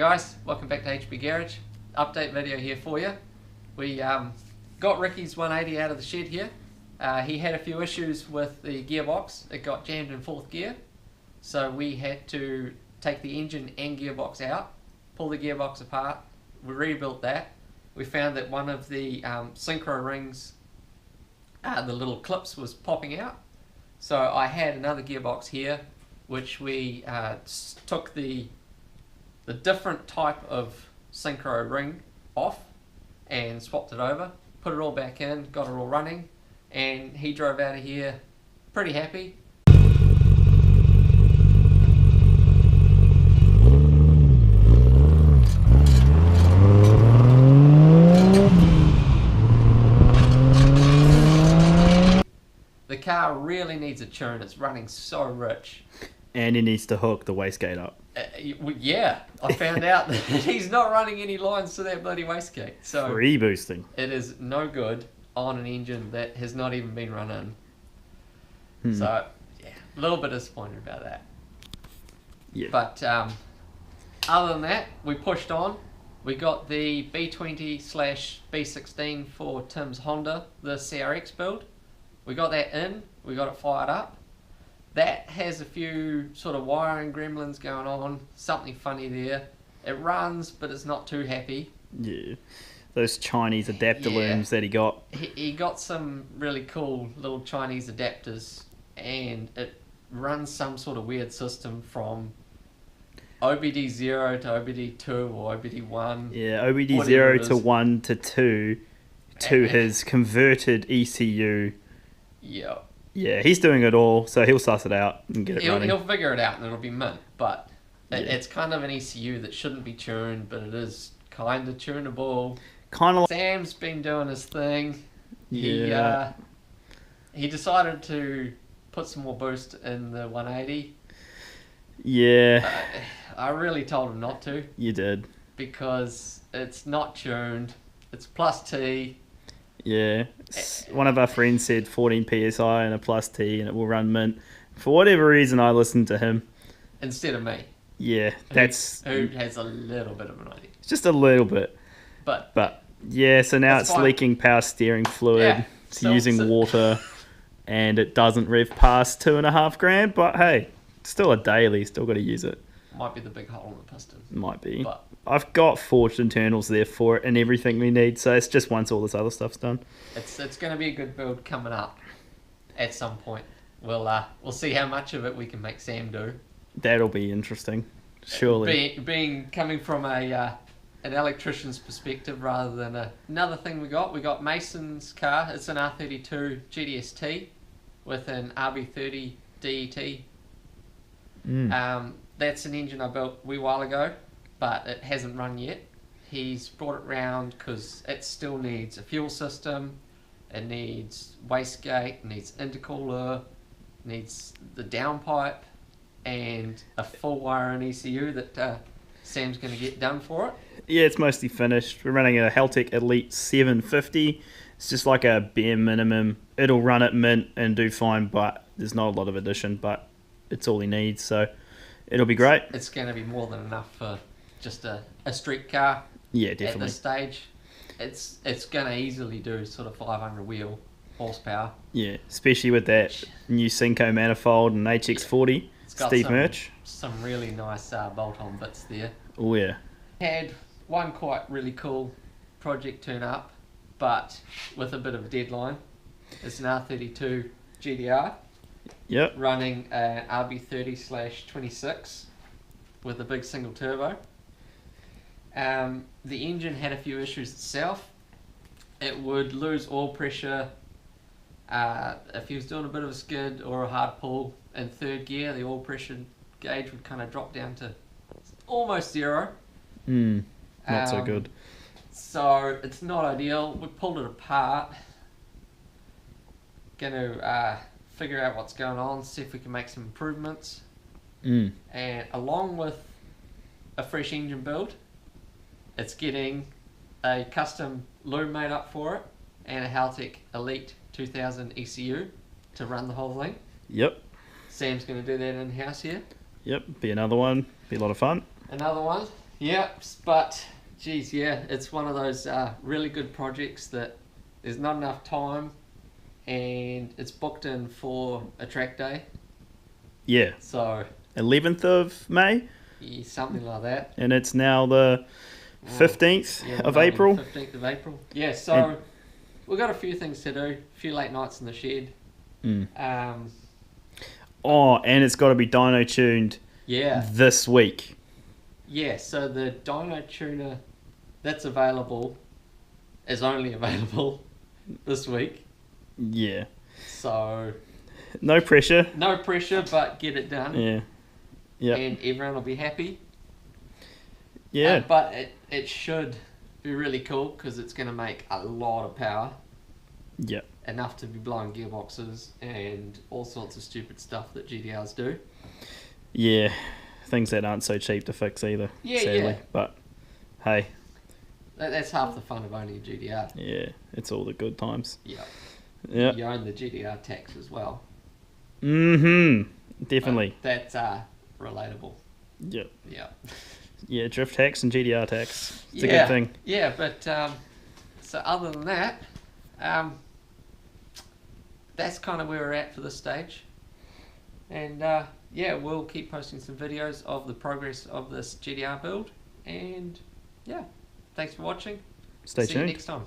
guys, welcome back to HB Garage. Update video here for you. We got Ricky's 180 out of the shed here. He had a few issues with the gearbox. It got jammed in fourth gear, so we had to take the engine and gearbox out, pull the gearbox apart. We rebuilt that. We found that one of the synchro rings, the little clips, was popping out. So I had another gearbox here, which we took the different type of synchro ring off and swapped it over, put it all back in, got it all running, and he drove out of here pretty happy. The car really needs a tune. It's running so rich. And he needs to hook the wastegate up. Yeah, I found out that he's not running any lines to that bloody wastegate. So Free boosting. it is no good on an engine that has not even been run in. So yeah, a little bit disappointed about that. Yeah. But other than that, we pushed on. We got the B20/B16 for Tim's Honda, the CRX build. We got that in, we got it fired up. That has a few sort of wiring gremlins going on, something funny there. It runs, but it's not too happy. Yeah. Those Chinese adapter looms that he got. He got some really cool little Chinese adapters, and it runs some sort of weird system from OBD0 to OBD2 or OBD1. Yeah, OBD0 to 1 to 2 to his converted ECU. Yeah. Yeah, he's doing it all, so he'll suss it out and get it running. He'll figure it out and it'll be mint, but it's kind of an ECU that shouldn't be tuned, but it is kind of tunable. Kind of like... Sam's been doing his thing. Yeah. He decided to put some more boost in the 180. Yeah. I really told him not to. You did. Because it's not tuned. It's plus T. Yeah. One of our friends said 14 PSI and a plus T and it will run mint. For whatever reason, I listened to him. Instead of me. Yeah, that's... Who has a little bit of an idea. Just a little bit. But yeah, so now it's fine. leaking power steering fluid. Yeah, It's using water. And it doesn't rev past 2.5 grand. But hey, it's still a daily. Still got to use it. Might be the big hole in the piston. Might be. But I've got forged internals there for it and everything we need, so it's just once all this other stuff's done. it's going to be a good build coming up at some point. We'll see how much of it we can make Sam do. That'll be interesting, surely. Coming from an electrician's perspective rather than another thing we got Mason's car. It's an R32 GTR with an RB30 DET. That's an engine I built a wee while ago, but it hasn't run yet. He's brought it round because it still needs a fuel system, it needs wastegate, it needs intercooler, needs the downpipe, and a full wiring ECU that Sam's going to get done for it. Yeah, it's mostly finished. We're running a Haltech Elite 750. It's just like a bare minimum. It'll run at mint and do fine, but there's not a lot of addition, but it's all he needs, so it'll be great. It's going to be more than enough for just a street car. Yeah, definitely. At this stage, it's going to easily do sort of 500 wheel horsepower. Yeah, especially with that new Cinco manifold and HX40. It's got Steve Merch. Some really nice bolt-on bits there. Oh yeah. Had one quite really cool project turn up, but with a bit of a deadline. It's an R32 GTR. Yep. Running an RB30/26 with a big single turbo. The engine had a few issues itself. It would lose oil pressure if he was doing a bit of a skid or a hard pull in third gear. The oil pressure gauge would kind of drop down to almost zero. Not so good. So it's not ideal. We pulled it apart. Gonna figure out what's going on, see if we can make some improvements. And along with a fresh engine build, it's getting a custom loom made up for it and a Haltech Elite 2000 ECU to run the whole thing. Yep. Sam's going to do that in-house here. Yep, be another one. Be a lot of fun. Another one. Yep, but geez, yeah, it's one of those really good projects that there's not enough time, and it's booked in for a track day. Yeah, So 11th of May, yeah, something like that. and it's now the 15th of April. 15th of April. Yeah, so And- we've got a few things to do. A few late nights in the shed. Oh, and it's got to be dyno tuned Yeah. this week. Yeah, so the dyno tuner that's available is only available this week. Yeah. So No pressure. no pressure, but get it done. Yeah. Yeah. And everyone will be happy. Yeah. But it should be really cool because it's going to make a lot of power. Yeah. Enough to be blowing gearboxes and all sorts of stupid stuff that GTRs do. Yeah. Things that aren't so cheap to fix either. Yeah, sadly. yeah. But hey, That's half the fun of owning a GTR. yeah, it's all the good times. Yeah. Yeah. You own the GTR tax as well. Definitely. That's relatable. Yeah. Yeah. Yeah, drift tax and GDR tax. It's a Yeah. good thing. Yeah, but so other than that, that's kind of where we're at for this stage. And yeah, we'll keep posting some videos of the progress of this GTR build. And yeah, thanks for watching. Stay See you tuned. next time.